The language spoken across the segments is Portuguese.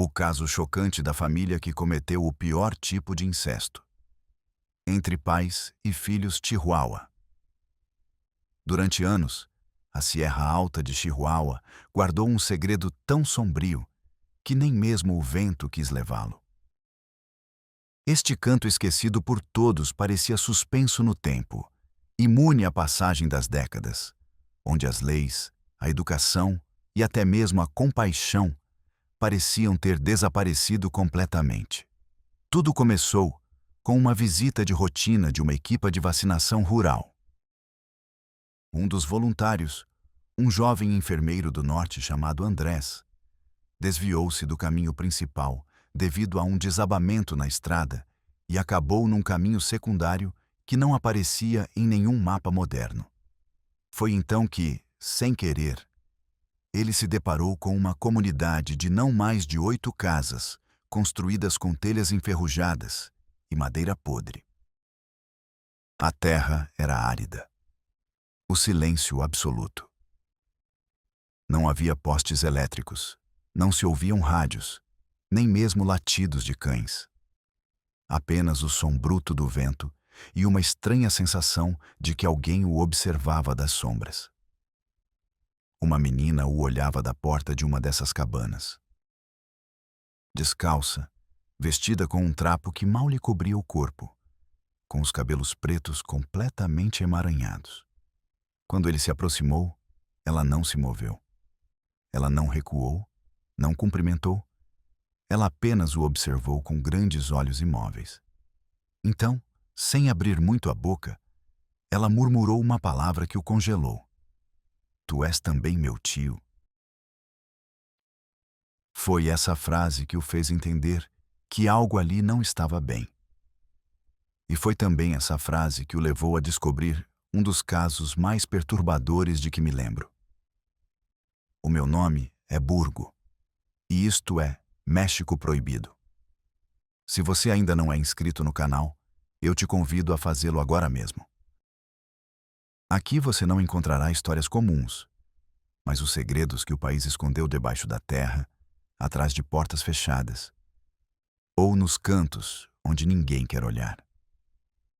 O caso chocante da família que cometeu o pior tipo de incesto. Entre pais e filhos Chihuahua. Durante anos, a Sierra Alta de Chihuahua guardou um segredo tão sombrio que nem mesmo o vento quis levá-lo. Este canto esquecido por todos parecia suspenso no tempo, imune à passagem das décadas, onde as leis, a educação e até mesmo a compaixão pareciam ter desaparecido completamente. Tudo começou com uma visita de rotina de uma equipe de vacinação rural. Um dos voluntários, um jovem enfermeiro do norte chamado Andrés, desviou-se do caminho principal devido a um desabamento na estrada e acabou num caminho secundário que não aparecia em nenhum mapa moderno. Foi então que, sem querer, ele se deparou com uma comunidade de não mais de 8 casas, construídas com telhas enferrujadas e madeira podre. A terra era árida. O silêncio absoluto. Não havia postes elétricos, não se ouviam rádios, nem mesmo latidos de cães. Apenas o som bruto do vento e uma estranha sensação de que alguém o observava das sombras. Uma menina o olhava da porta de uma dessas cabanas. Descalça, vestida com um trapo que mal lhe cobria o corpo, com os cabelos pretos completamente emaranhados. Quando ele se aproximou, ela não se moveu. Ela não recuou, não cumprimentou. Ela apenas o observou com grandes olhos imóveis. Então, sem abrir muito a boca, ela murmurou uma palavra que o congelou. Tu és também meu tio. Foi essa frase que o fez entender que algo ali não estava bem. E foi também essa frase que o levou a descobrir um dos casos mais perturbadores de que me lembro. O meu nome é Burgo, e isto é México Proibido. Se você ainda não é inscrito no canal, eu te convido a fazê-lo agora mesmo. Aqui você não encontrará histórias comuns, mas os segredos que o país escondeu debaixo da terra, atrás de portas fechadas, ou nos cantos onde ninguém quer olhar.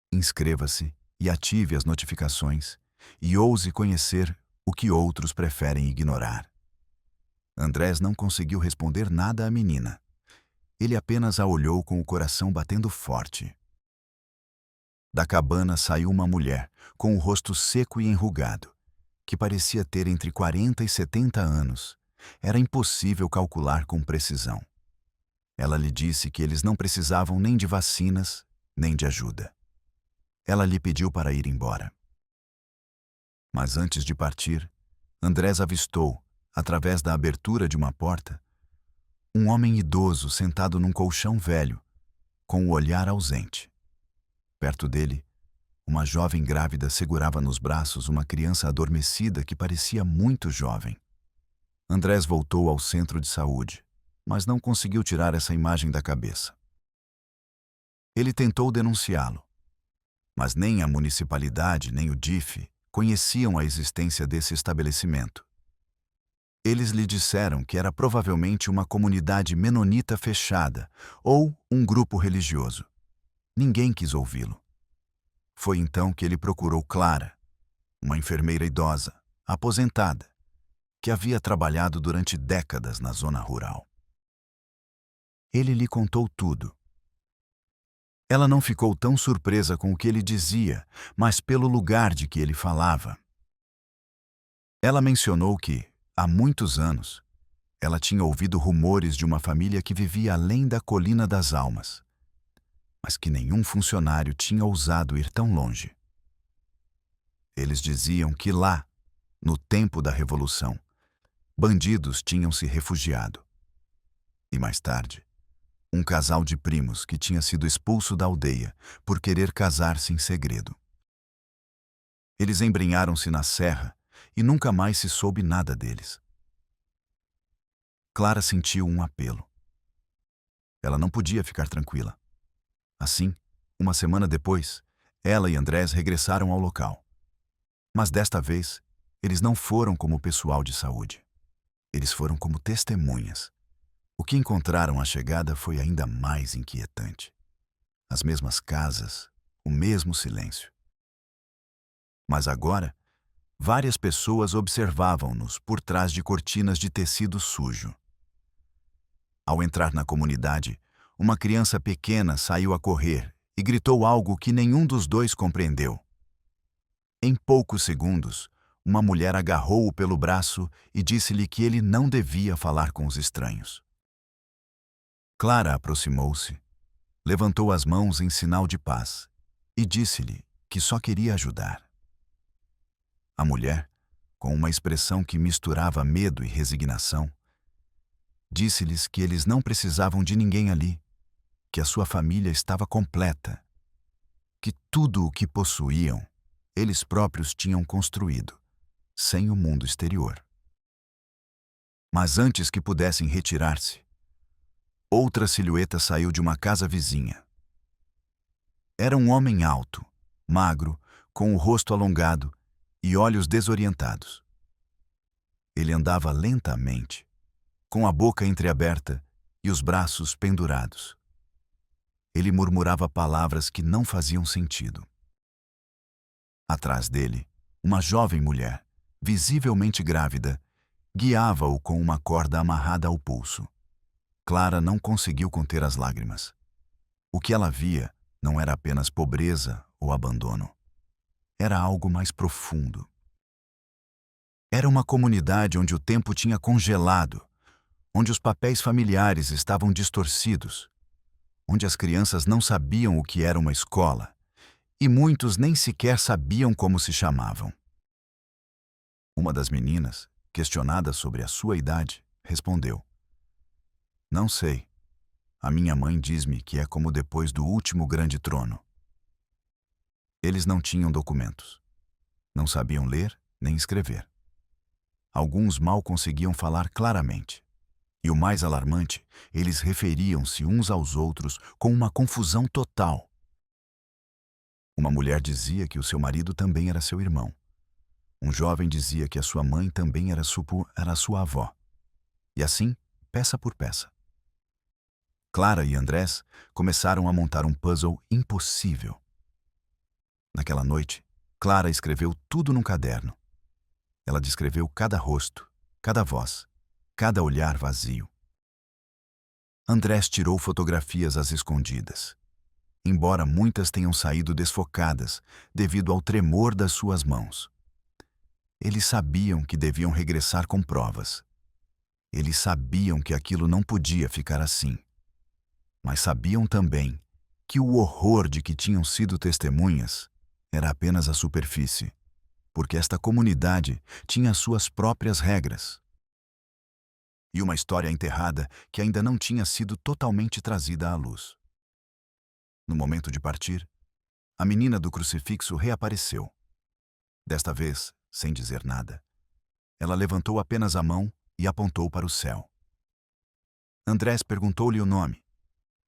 Inscreva-se e ative as notificações e ouse conhecer o que outros preferem ignorar. Andrés não conseguiu responder nada à menina. Ele apenas a olhou com o coração batendo forte. Da cabana saiu uma mulher, com o rosto seco e enrugado, que parecia ter entre 40 e 70 anos. Era impossível calcular com precisão. Ela lhe disse que eles não precisavam nem de vacinas, nem de ajuda. Ela lhe pediu para ir embora. Mas antes de partir, Andrés avistou, através da abertura de uma porta, um homem idoso sentado num colchão velho, com o olhar ausente. Perto dele, uma jovem grávida segurava nos braços uma criança adormecida que parecia muito jovem. Andrés voltou ao centro de saúde, mas não conseguiu tirar essa imagem da cabeça. Ele tentou denunciá-lo, mas nem a municipalidade nem o DIF conheciam a existência desse estabelecimento. Eles lhe disseram que era provavelmente uma comunidade menonita fechada ou um grupo religioso. Ninguém quis ouvi-lo. Foi então que ele procurou Clara, uma enfermeira idosa, aposentada, que havia trabalhado durante décadas na zona rural. Ele lhe contou tudo. Ela não ficou tão surpresa com o que ele dizia, mas pelo lugar de que ele falava. Ela mencionou que, há muitos anos, ela tinha ouvido rumores de uma família que vivia além da Colina das Almas, mas que nenhum funcionário tinha ousado ir tão longe. Eles diziam que lá, no tempo da Revolução, bandidos tinham se refugiado. E mais tarde, um casal de primos que tinha sido expulso da aldeia por querer casar-se em segredo. Eles embrenharam-se na serra e nunca mais se soube nada deles. Clara sentiu um apelo. Ela não podia ficar tranquila. Assim, uma semana depois, ela e Andrés regressaram ao local. Mas desta vez, eles não foram como pessoal de saúde. Eles foram como testemunhas. O que encontraram à chegada foi ainda mais inquietante. As mesmas casas, o mesmo silêncio. Mas agora, várias pessoas observavam-nos por trás de cortinas de tecido sujo. Ao entrar na comunidade, uma criança pequena saiu a correr e gritou algo que nenhum dos dois compreendeu. Em poucos segundos, uma mulher agarrou-o pelo braço e disse-lhe que ele não devia falar com os estranhos. Clara aproximou-se, levantou as mãos em sinal de paz e disse-lhe que só queria ajudar. A mulher, com uma expressão que misturava medo e resignação, disse-lhes que eles não precisavam de ninguém ali, que a sua família estava completa, que tudo o que possuíam, eles próprios tinham construído, sem o mundo exterior. Mas antes que pudessem retirar-se, outra silhueta saiu de uma casa vizinha. Era um homem alto, magro, com o rosto alongado e olhos desorientados. Ele andava lentamente, com a boca entreaberta e os braços pendurados. Ele murmurava palavras que não faziam sentido. Atrás dele, uma jovem mulher, visivelmente grávida, guiava-o com uma corda amarrada ao pulso. Clara não conseguiu conter as lágrimas. O que ela via não era apenas pobreza ou abandono. Era algo mais profundo. Era uma comunidade onde o tempo tinha congelado, onde os papéis familiares estavam distorcidos, onde as crianças não sabiam o que era uma escola e muitos nem sequer sabiam como se chamavam. Uma das meninas, questionada sobre a sua idade, respondeu: "Não sei. A minha mãe diz-me que é como depois do último grande trono." Eles não tinham documentos. Não sabiam ler nem escrever. Alguns mal conseguiam falar claramente. E o mais alarmante, eles referiam-se uns aos outros com uma confusão total. Uma mulher dizia que o seu marido também era seu irmão. Um jovem dizia que a sua mãe também era sua avó. E assim, peça por peça. Clara e Andrés começaram a montar um puzzle impossível. Naquela noite, Clara escreveu tudo num caderno. Ela descreveu cada rosto, cada voz, cada olhar vazio. Andrés tirou fotografias às escondidas, embora muitas tenham saído desfocadas devido ao tremor das suas mãos. Eles sabiam que deviam regressar com provas. Eles sabiam que aquilo não podia ficar assim. Mas sabiam também que o horror de que tinham sido testemunhas era apenas a superfície, porque esta comunidade tinha suas próprias regras. E uma história enterrada que ainda não tinha sido totalmente trazida à luz. No momento de partir, a menina do crucifixo reapareceu. Desta vez, sem dizer nada, ela levantou apenas a mão e apontou para o céu. Andrés perguntou-lhe o nome.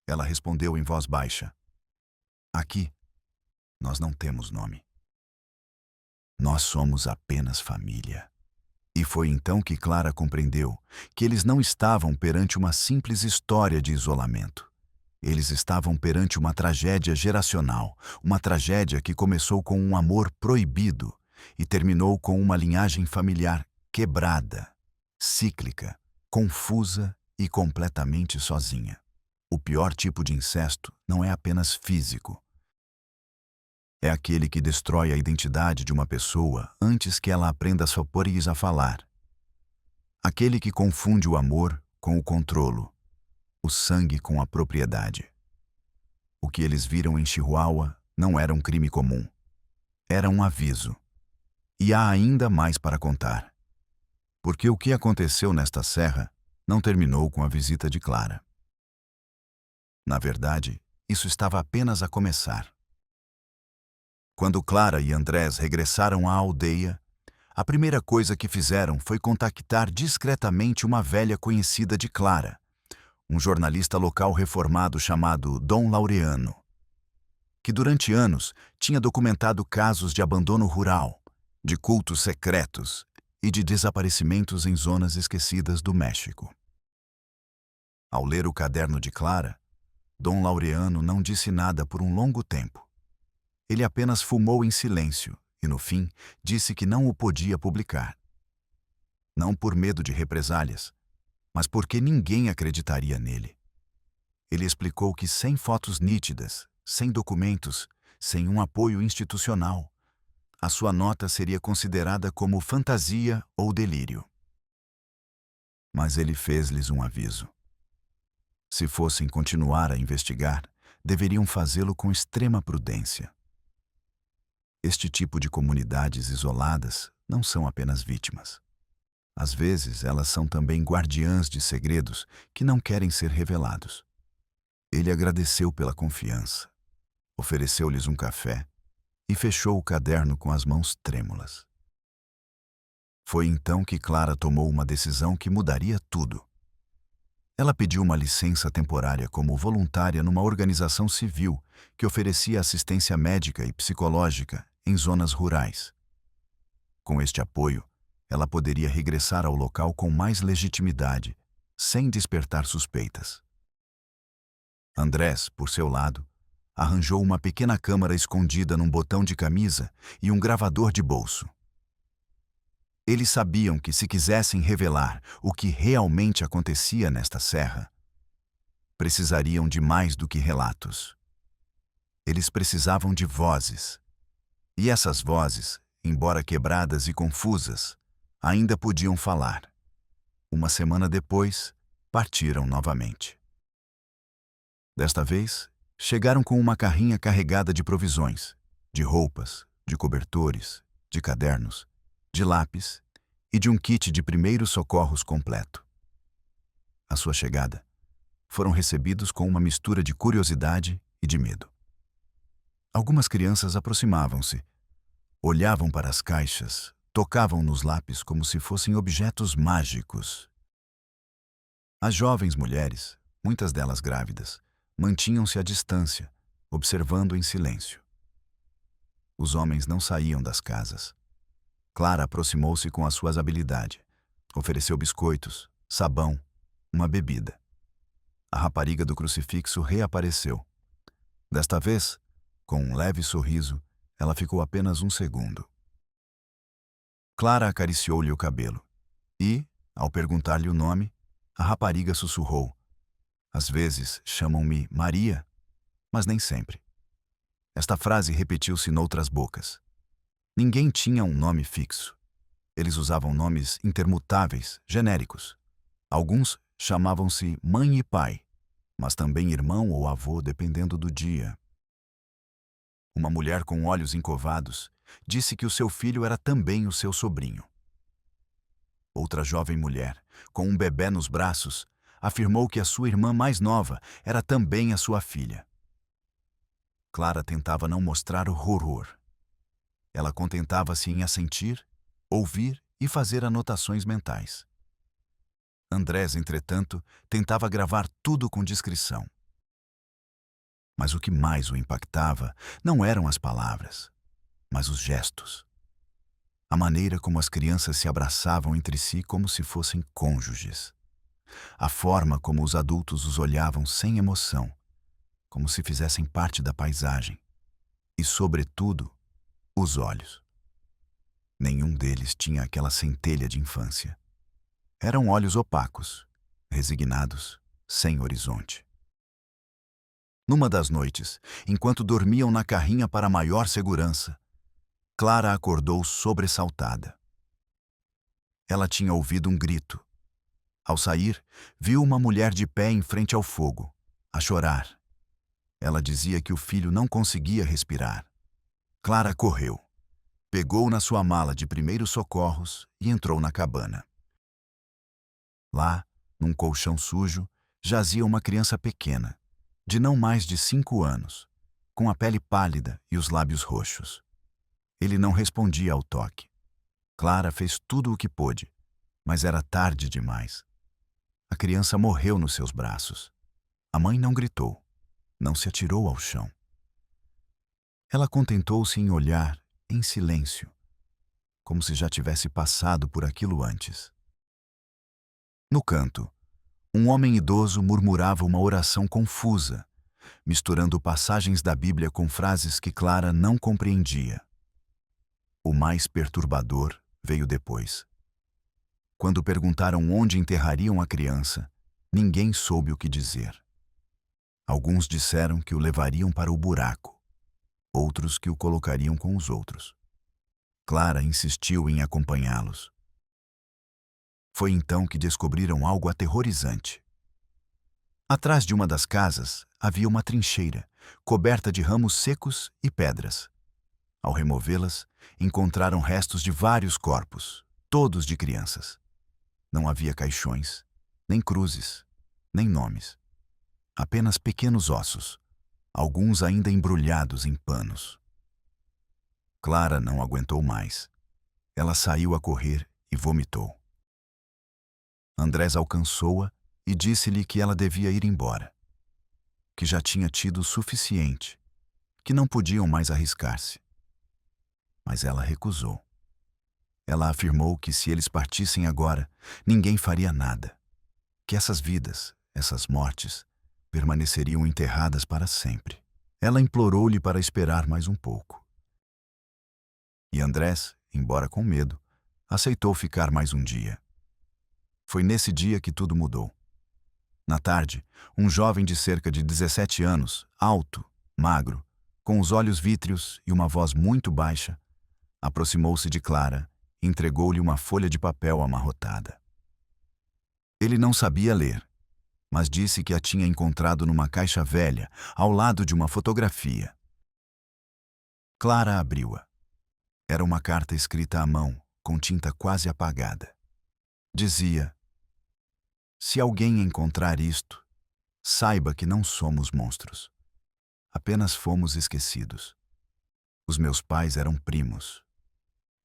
Ela respondeu em voz baixa: "Aqui, nós não temos nome. Nós somos apenas família." E foi então que Clara compreendeu que eles não estavam perante uma simples história de isolamento. Eles estavam perante uma tragédia geracional, uma tragédia que começou com um amor proibido e terminou com uma linhagem familiar quebrada, cíclica, confusa e completamente sozinha. O pior tipo de incesto não é apenas físico. É aquele que destrói a identidade de uma pessoa antes que ela aprenda a supor e a falar. Aquele que confunde o amor com o controlo, o sangue com a propriedade. O que eles viram em Chihuahua não era um crime comum. Era um aviso. E há ainda mais para contar. Porque o que aconteceu nesta serra não terminou com a visita de Clara. Na verdade, isso estava apenas a começar. Quando Clara e Andrés regressaram à aldeia, a primeira coisa que fizeram foi contactar discretamente uma velha conhecida de Clara, um jornalista local reformado chamado Dom Laureano, que durante anos tinha documentado casos de abandono rural, de cultos secretos e de desaparecimentos em zonas esquecidas do México. Ao ler o caderno de Clara, Dom Laureano não disse nada por um longo tempo. Ele apenas fumou em silêncio e, no fim, disse que não o podia publicar. Não por medo de represálias, mas porque ninguém acreditaria nele. Ele explicou que sem fotos nítidas, sem documentos, sem um apoio institucional, a sua nota seria considerada como fantasia ou delírio. Mas ele fez-lhes um aviso. Se fossem continuar a investigar, deveriam fazê-lo com extrema prudência. Este tipo de comunidades isoladas não são apenas vítimas. Às vezes, elas são também guardiãs de segredos que não querem ser revelados. Ele agradeceu pela confiança, ofereceu-lhes um café e fechou o caderno com as mãos trêmulas. Foi então que Clara tomou uma decisão que mudaria tudo. Ela pediu uma licença temporária como voluntária numa organização civil que oferecia assistência médica e psicológica em zonas rurais. Com este apoio, ela poderia regressar ao local com mais legitimidade, sem despertar suspeitas. Andrés, por seu lado, arranjou uma pequena câmara escondida num botão de camisa e um gravador de bolso. Eles sabiam que, se quisessem revelar o que realmente acontecia nesta serra, precisariam de mais do que relatos. Eles precisavam de vozes. E essas vozes, embora quebradas e confusas, ainda podiam falar. Uma semana depois, partiram novamente. Desta vez, chegaram com uma carrinha carregada de provisões, de roupas, de cobertores, de cadernos, de lápis e de um kit de primeiros socorros completo. À sua chegada, foram recebidos com uma mistura de curiosidade e de medo. Algumas crianças aproximavam-se, olhavam para as caixas, tocavam nos lápis como se fossem objetos mágicos. As jovens mulheres, muitas delas grávidas, mantinham-se à distância, observando em silêncio. Os homens não saíam das casas. Clara aproximou-se com as suas habilidades. Ofereceu biscoitos, sabão, uma bebida. A rapariga do crucifixo reapareceu. Desta vez, com um leve sorriso, ela ficou apenas um segundo. Clara acariciou-lhe o cabelo e, ao perguntar-lhe o nome, a rapariga sussurrou: "Às vezes chamam-me Maria, mas nem sempre." Esta frase repetiu-se noutras bocas. Ninguém tinha um nome fixo. Eles usavam nomes intermutáveis, genéricos. Alguns chamavam-se mãe e pai, mas também irmão ou avô, dependendo do dia. Uma mulher com olhos encovados disse que o seu filho era também o seu sobrinho. Outra jovem mulher, com um bebê nos braços, afirmou que a sua irmã mais nova era também a sua filha. Clara tentava não mostrar o horror. Ela contentava-se em assentir, ouvir e fazer anotações mentais. Andrés, entretanto, tentava gravar tudo com discrição. Mas o que mais o impactava não eram as palavras, mas os gestos. A maneira como as crianças se abraçavam entre si como se fossem cônjuges. A forma como os adultos os olhavam sem emoção, como se fizessem parte da paisagem. E, sobretudo, os olhos. Nenhum deles tinha aquela centelha de infância. Eram olhos opacos, resignados, sem horizonte. Numa das noites, enquanto dormiam na carrinha para maior segurança, Clara acordou sobressaltada. Ela tinha ouvido um grito. Ao sair, viu uma mulher de pé em frente ao fogo, a chorar. Ela dizia que o filho não conseguia respirar. Clara correu, pegou na sua mala de primeiros socorros e entrou na cabana. Lá, num colchão sujo, jazia uma criança pequena, de não mais de 5 anos, com a pele pálida e os lábios roxos. Ele não respondia ao toque. Clara fez tudo o que pôde, mas era tarde demais. A criança morreu nos seus braços. A mãe não gritou, não se atirou ao chão. Ela contentou-se em olhar, em silêncio, como se já tivesse passado por aquilo antes. No canto, Um homem idoso murmurava uma oração confusa, misturando passagens da Bíblia com frases que Clara não compreendia. O mais perturbador veio depois. Quando perguntaram onde enterrariam a criança, ninguém soube o que dizer. Alguns disseram que o levariam para o buraco, outros que o colocariam com os outros. Clara insistiu em acompanhá-los. Foi então que descobriram algo aterrorizante. Atrás de uma das casas havia uma trincheira, coberta de ramos secos e pedras. Ao removê-las, encontraram restos de vários corpos, todos de crianças. Não havia caixões, nem cruzes, nem nomes. Apenas pequenos ossos, alguns ainda embrulhados em panos. Clara não aguentou mais. Ela saiu a correr e vomitou. Andrés alcançou-a e disse-lhe que ela devia ir embora, que já tinha tido o suficiente, que não podiam mais arriscar-se. Mas ela recusou. Ela afirmou que se eles partissem agora, ninguém faria nada, que essas vidas, essas mortes, permaneceriam enterradas para sempre. Ela implorou-lhe para esperar mais um pouco. E Andrés, embora com medo, aceitou ficar mais um dia. Foi nesse dia que tudo mudou. Na tarde, um jovem de cerca de 17 anos, alto, magro, com os olhos vítreos e uma voz muito baixa, aproximou-se de Clara e entregou-lhe uma folha de papel amarrotada. Ele não sabia ler, mas disse que a tinha encontrado numa caixa velha, ao lado de uma fotografia. Clara abriu-a. Era uma carta escrita à mão, com tinta quase apagada. Dizia: "Se alguém encontrar isto, saiba que não somos monstros. Apenas fomos esquecidos. Os meus pais eram primos.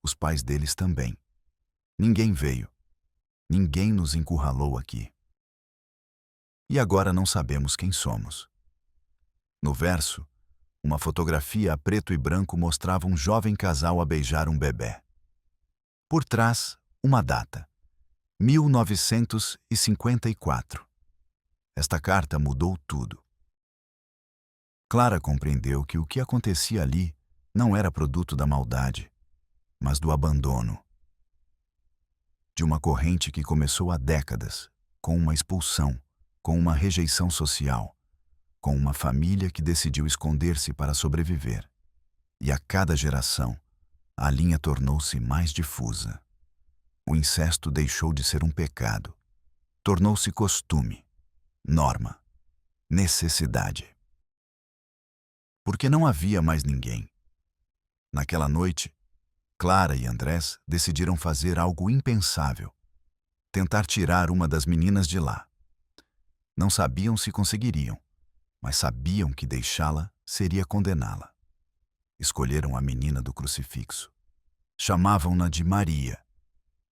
Os pais deles também. Ninguém veio. Ninguém nos encurralou aqui. E agora não sabemos quem somos." No verso, uma fotografia a preto e branco mostrava um jovem casal a beijar um bebê. Por trás, uma data: 1954. Esta carta mudou tudo. Clara compreendeu que o que acontecia ali não era produto da maldade, mas do abandono. De uma corrente que começou há décadas, com uma expulsão, com uma rejeição social, com uma família que decidiu esconder-se para sobreviver. E a cada geração, a linha tornou-se mais difusa. O incesto deixou de ser um pecado. Tornou-se costume, norma, necessidade. Porque não havia mais ninguém. Naquela noite, Clara e Andrés decidiram fazer algo impensável: tentar tirar uma das meninas de lá. Não sabiam se conseguiriam, mas sabiam que deixá-la seria condená-la. Escolheram a menina do crucifixo. Chamavam-na de Maria,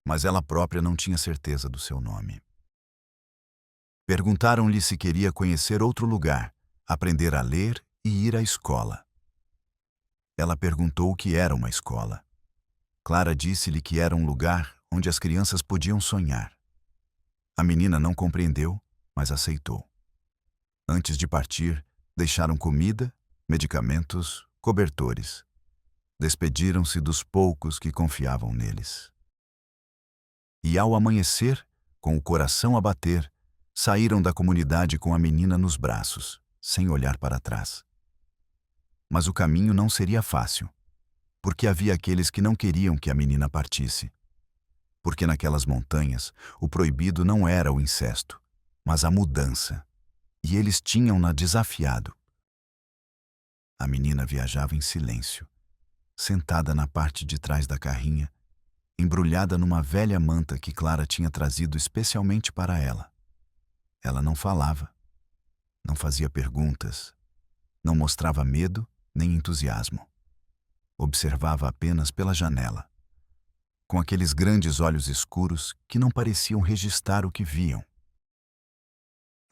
mas ela própria não tinha certeza do seu nome. Perguntaram-lhe se queria conhecer outro lugar, aprender a ler e ir à escola. Ela perguntou o que era uma escola. Clara disse-lhe que era um lugar onde as crianças podiam sonhar. A menina não compreendeu, mas aceitou. Antes de partir, deixaram comida, medicamentos, cobertores. Despediram-se dos poucos que confiavam neles. E ao amanhecer, com o coração a bater, saíram da comunidade com a menina nos braços, sem olhar para trás. Mas o caminho não seria fácil, porque havia aqueles que não queriam que a menina partisse. Porque naquelas montanhas, o proibido não era o incesto, mas a mudança, e eles tinham-na desafiado. A menina viajava em silêncio, sentada na parte de trás da carrinha, embrulhada numa velha manta que Clara tinha trazido especialmente para ela. Ela não falava, não fazia perguntas, não mostrava medo nem entusiasmo. Observava apenas pela janela, com aqueles grandes olhos escuros que não pareciam registrar o que viam.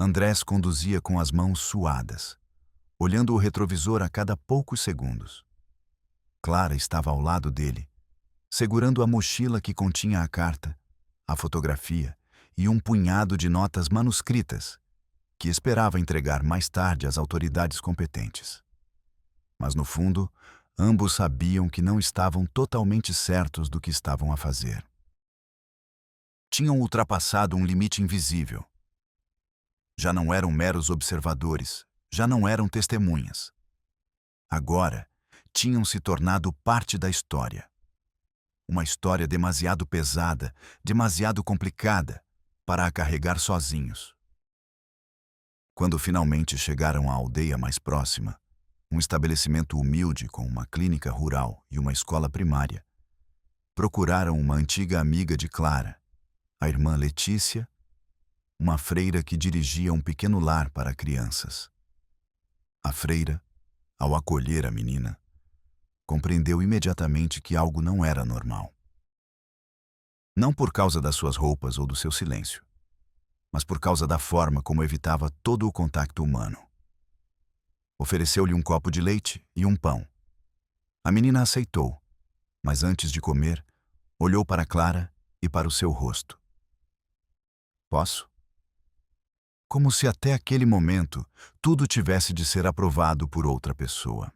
Andrés conduzia com as mãos suadas, olhando o retrovisor a cada poucos segundos. Clara estava ao lado dele, segurando a mochila que continha a carta, a fotografia e um punhado de notas manuscritas, que esperava entregar mais tarde às autoridades competentes. Mas, no fundo, ambos sabiam que não estavam totalmente certos do que estavam a fazer. Tinham ultrapassado um limite invisível. Já não eram meros observadores, já não eram testemunhas. Agora, tinham se tornado parte da história. Uma história demasiado pesada, demasiado complicada para a carregar sozinhos. Quando finalmente chegaram à aldeia mais próxima, um estabelecimento humilde com uma clínica rural e uma escola primária, procuraram uma antiga amiga de Clara, a irmã Letícia, uma freira que dirigia um pequeno lar para crianças. A freira, ao acolher a menina, compreendeu imediatamente que algo não era normal. Não por causa das suas roupas ou do seu silêncio, mas por causa da forma como evitava todo o contato humano. Ofereceu-lhe um copo de leite e um pão. A menina aceitou, mas antes de comer, olhou para Clara e para o seu rosto. Posso? Como se até aquele momento tudo tivesse de ser aprovado por outra pessoa.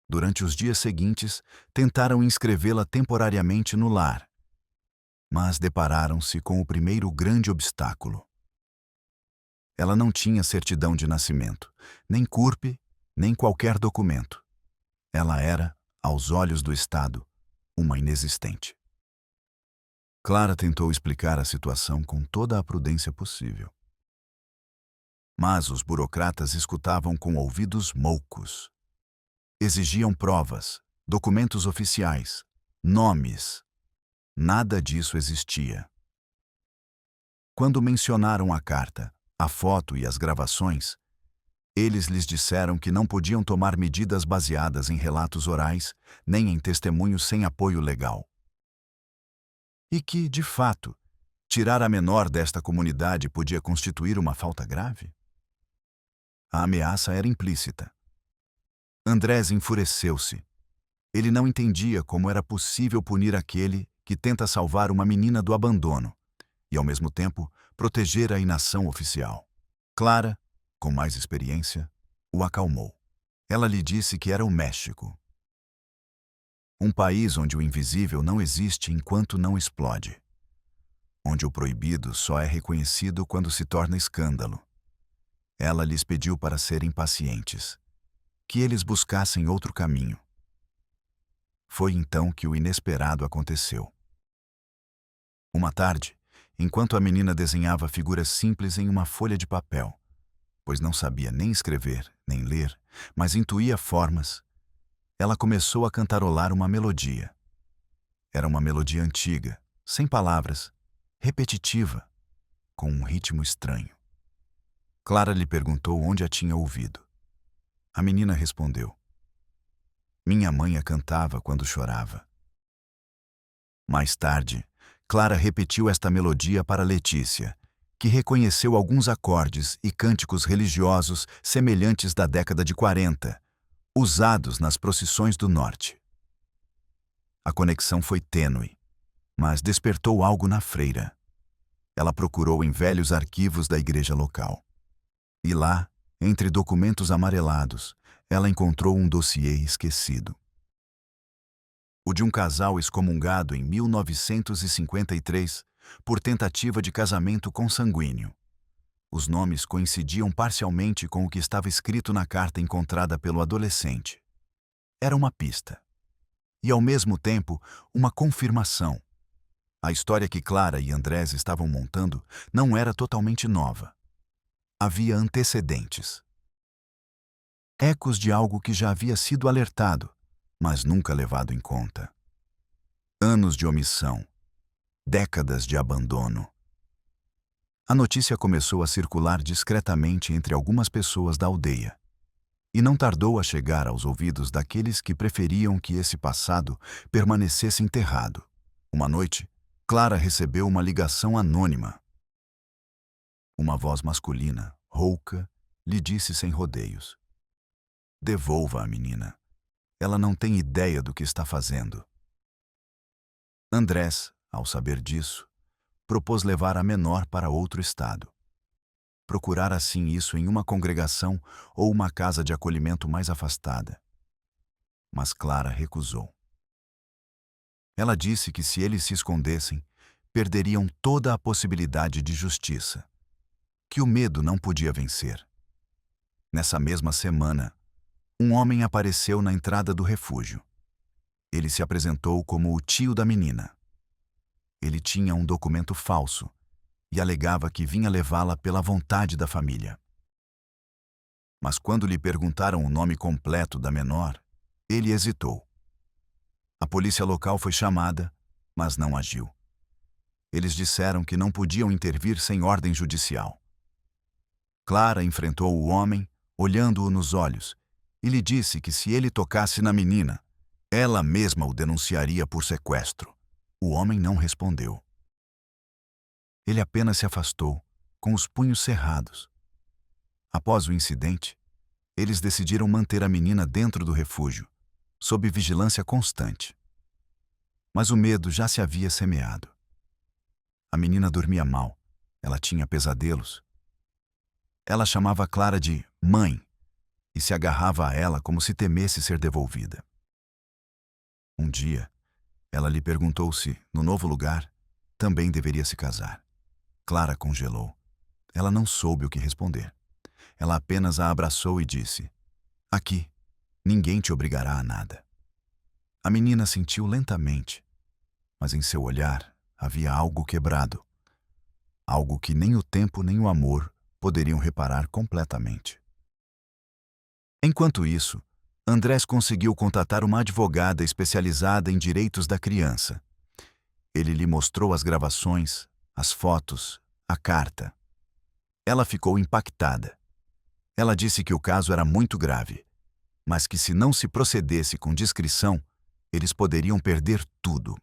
Durante os dias seguintes, tentaram inscrevê-la temporariamente no lar, mas depararam-se com o primeiro grande obstáculo. Ela não tinha certidão de nascimento, nem CURP, nem qualquer documento. Ela era, aos olhos do Estado, uma inexistente. Clara tentou explicar a situação com toda a prudência possível. Mas os burocratas escutavam com ouvidos moucos. Exigiam provas, documentos oficiais, nomes. Nada disso existia. Quando mencionaram a carta, a foto e as gravações, eles lhes disseram que não podiam tomar medidas baseadas em relatos orais, nem em testemunhos sem apoio legal. E que, de fato, tirar a menor desta comunidade podia constituir uma falta grave? A ameaça era implícita. Andrés enfureceu-se. Ele não entendia como era possível punir aquele que tenta salvar uma menina do abandono e, ao mesmo tempo, proteger a inação oficial. Clara, com mais experiência, o acalmou. Ela lhe disse que era o México. Um país onde o invisível não existe enquanto não explode. Onde o proibido só é reconhecido quando se torna escândalo. Ela lhes pediu para serem pacientes, que eles buscassem outro caminho. Foi então que o inesperado aconteceu. Uma tarde, enquanto a menina desenhava figuras simples em uma folha de papel, pois não sabia nem escrever, nem ler, mas intuía formas, ela começou a cantarolar uma melodia. Era uma melodia antiga, sem palavras, repetitiva, com um ritmo estranho. Clara lhe perguntou onde a tinha ouvido. A menina respondeu: "Minha mãe a cantava quando chorava." Mais tarde, Clara repetiu esta melodia para Letícia, que reconheceu alguns acordes e cânticos religiosos semelhantes da década de 40, usados nas procissões do norte. A conexão foi tênue, mas despertou algo na freira. Ela procurou em velhos arquivos da igreja local. E lá, entre documentos amarelados, ela encontrou um dossiê esquecido. O de um casal excomungado em 1953 por tentativa de casamento consanguíneo. Os nomes coincidiam parcialmente com o que estava escrito na carta encontrada pelo adolescente. Era uma pista. E, ao mesmo tempo, uma confirmação. A história que Clara e Andrés estavam montando não era totalmente nova. Havia antecedentes. Ecos de algo que já havia sido alertado, mas nunca levado em conta. Anos de omissão. Décadas de abandono. A notícia começou a circular discretamente entre algumas pessoas da aldeia, e não tardou a chegar aos ouvidos daqueles que preferiam que esse passado permanecesse enterrado. Uma noite, Clara recebeu uma ligação anônima. Uma voz masculina, rouca, lhe disse sem rodeios: "Devolva a menina. Ela não tem ideia do que está fazendo." Andrés, ao saber disso, propôs levar a menor para outro estado. Procurar assim isso em uma congregação ou uma casa de acolhimento mais afastada. Mas Clara recusou. Ela disse que se eles se escondessem, perderiam toda a possibilidade de justiça, que o medo não podia vencer. Nessa mesma semana, um homem apareceu na entrada do refúgio. Ele se apresentou como o tio da menina. Ele tinha um documento falso e alegava que vinha levá-la pela vontade da família. Mas quando lhe perguntaram o nome completo da menor, ele hesitou. A polícia local foi chamada, mas não agiu. Eles disseram que não podiam intervir sem ordem judicial. Clara enfrentou o homem, olhando-o nos olhos, e lhe disse que se ele tocasse na menina, ela mesma o denunciaria por sequestro. O homem não respondeu. Ele apenas se afastou, com os punhos cerrados. Após o incidente, eles decidiram manter a menina dentro do refúgio, sob vigilância constante. Mas o medo já se havia semeado. A menina dormia mal, ela tinha pesadelos. Ela chamava Clara de mãe e se agarrava a ela como se temesse ser devolvida. Um dia, ela lhe perguntou se, no novo lugar, também deveria se casar. Clara congelou. Ela não soube o que responder. Ela apenas a abraçou e disse: "Aqui, ninguém te obrigará a nada." A menina sentiu lentamente, mas em seu olhar havia algo quebrado. Algo que nem o tempo nem o amor poderiam reparar completamente. Enquanto isso, Andrés conseguiu contatar uma advogada especializada em direitos da criança. Ele lhe mostrou as gravações, as fotos, a carta. Ela ficou impactada. Ela disse que o caso era muito grave, mas que se não se procedesse com discrição, eles poderiam perder tudo.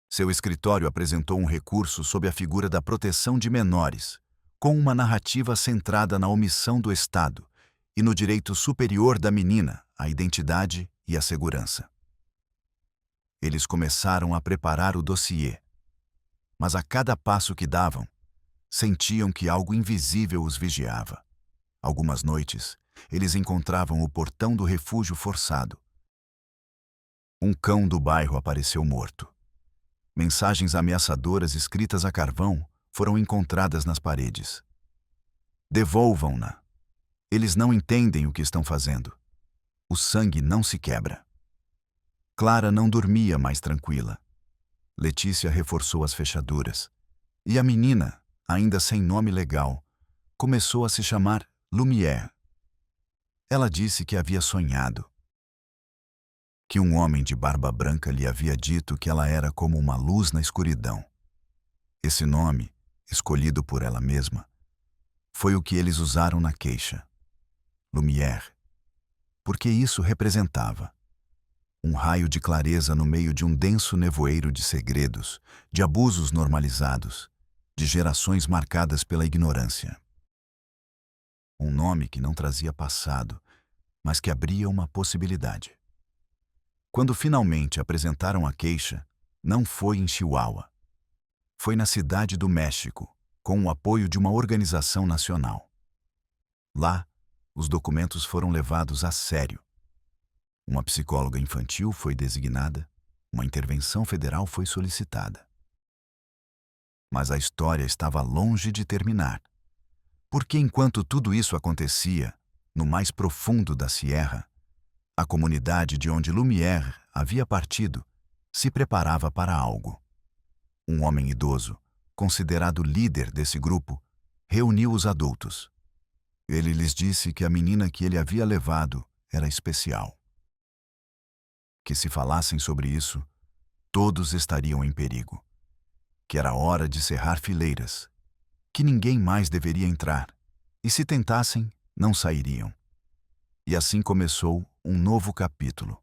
Seu escritório apresentou um recurso sob a figura da proteção de menores, com uma narrativa centrada na omissão do Estado e no direito superior da menina à identidade e à segurança. Eles começaram a preparar o dossiê, mas a cada passo que davam, sentiam que algo invisível os vigiava. Algumas noites, eles encontravam o portão do refúgio forçado. Um cão do bairro apareceu morto. Mensagens ameaçadoras escritas a carvão foram encontradas nas paredes. Devolvam-na. Eles não entendem o que estão fazendo. O sangue não se quebra. Clara não dormia mais tranquila. Letícia reforçou as fechaduras. E a menina, ainda sem nome legal, começou a se chamar Lumière. Ela disse que havia sonhado. Que um homem de barba branca lhe havia dito que ela era como uma luz na escuridão. Esse nome, escolhido por ela mesma, foi o que eles usaram na queixa. Lumière. Porque isso representava um raio de clareza no meio de um denso nevoeiro de segredos, de abusos normalizados, de gerações marcadas pela ignorância. Um nome que não trazia passado, mas que abria uma possibilidade. Quando finalmente apresentaram a queixa, não foi em Chihuahua. Foi na Cidade do México, com o apoio de uma organização nacional. Lá, os documentos foram levados a sério. Uma psicóloga infantil foi designada, uma intervenção federal foi solicitada. Mas a história estava longe de terminar, porque enquanto tudo isso acontecia, no mais profundo da Sierra, a comunidade de onde Lumière havia partido se preparava para algo. Um homem idoso, considerado líder desse grupo, reuniu os adultos. Ele lhes disse que a menina que ele havia levado era especial. Que se falassem sobre isso, todos estariam em perigo. Que era hora de cerrar fileiras. Que ninguém mais deveria entrar. E se tentassem, não sairiam. E assim começou um novo capítulo,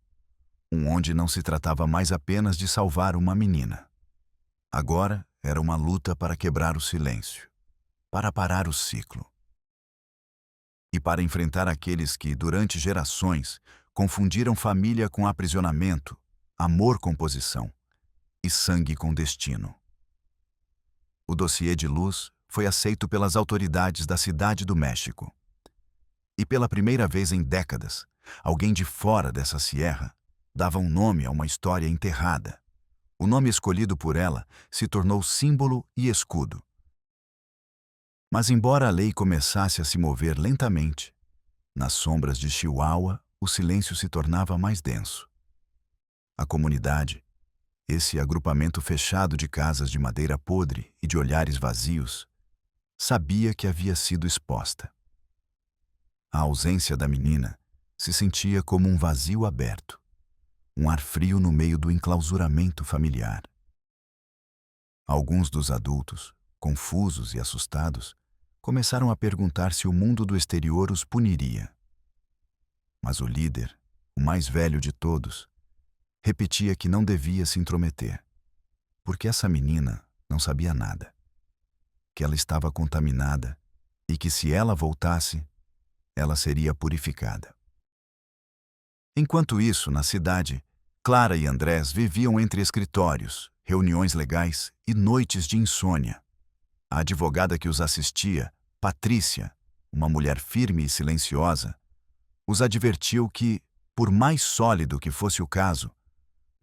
onde não se tratava mais apenas de salvar uma menina. Agora era uma luta para quebrar o silêncio, para parar o ciclo. E para enfrentar aqueles que, durante gerações, confundiram família com aprisionamento, amor com posição e sangue com destino. O dossiê de Luz foi aceito pelas autoridades da Cidade do México. E pela primeira vez em décadas, alguém de fora dessa sierra dava um nome a uma história enterrada. O nome escolhido por ela se tornou símbolo e escudo. Mas embora a lei começasse a se mover lentamente, nas sombras de Chihuahua o silêncio se tornava mais denso. A comunidade, esse agrupamento fechado de casas de madeira podre e de olhares vazios, sabia que havia sido exposta. A ausência da menina se sentia como um vazio aberto, um ar frio no meio do enclausuramento familiar. Alguns dos adultos, confusos e assustados, começaram a perguntar se o mundo do exterior os puniria. Mas o líder, o mais velho de todos, repetia que não devia se intrometer, porque essa menina não sabia nada, que ela estava contaminada e que se ela voltasse, ela seria purificada. Enquanto isso, na cidade, Clara e Andrés viviam entre escritórios, reuniões legais e noites de insônia. A advogada que os assistia, Patrícia, uma mulher firme e silenciosa, os advertiu que, por mais sólido que fosse o caso,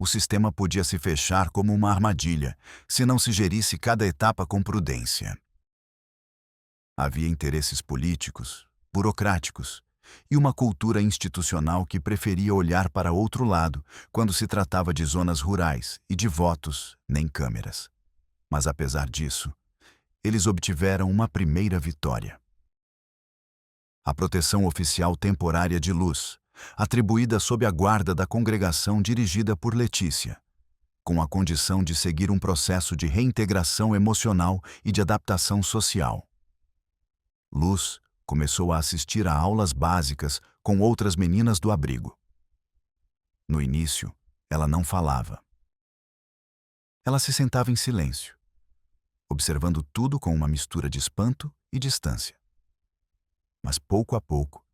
o sistema podia se fechar como uma armadilha se não se gerisse cada etapa com prudência. Havia interesses políticos, burocráticos e uma cultura institucional que preferia olhar para outro lado quando se tratava de zonas rurais e de votos, nem câmeras. Mas apesar disso, eles obtiveram uma primeira vitória. A proteção oficial temporária de Luz, atribuída sob a guarda da congregação dirigida por Letícia, com a condição de seguir um processo de reintegração emocional e de adaptação social. Luz começou a assistir a aulas básicas com outras meninas do abrigo. No início, ela não falava. Ela se sentava em silêncio, observando tudo com uma mistura de espanto e distância. Mas pouco a pouco,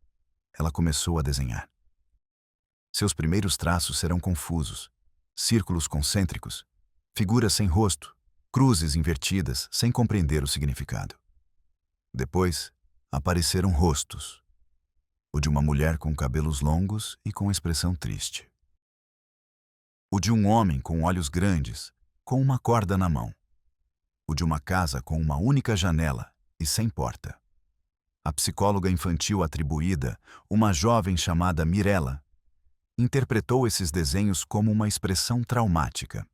ela começou a desenhar. Seus primeiros traços serão confusos, círculos concêntricos, figuras sem rosto, cruzes invertidas sem compreender o significado. Depois, apareceram rostos, o de uma mulher com cabelos longos e com expressão triste. O de um homem com olhos grandes, com uma corda na mão. O de uma casa com uma única janela e sem porta. A psicóloga infantil atribuída, uma jovem chamada Mirella, interpretou esses desenhos como uma expressão traumática.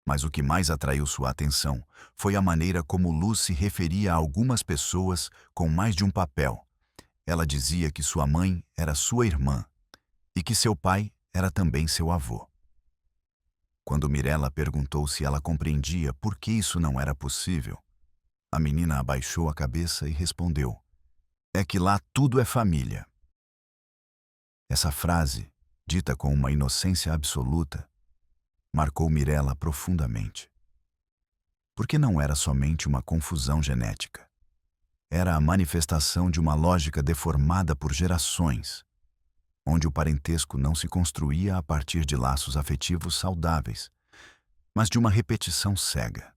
Mas o que mais atraiu sua atenção foi a maneira como Luz se referia a algumas pessoas com mais de um papel. Ela dizia que sua mãe era sua irmã e que seu pai era também seu avô. Quando Mirella perguntou se ela compreendia por que isso não era possível, a menina abaixou a cabeça e respondeu: "É que lá tudo é família." Essa frase, dita com uma inocência absoluta, marcou Mirella profundamente. Porque não era somente uma confusão genética. Era a manifestação de uma lógica deformada por gerações, onde o parentesco não se construía a partir de laços afetivos saudáveis, mas de uma repetição cega.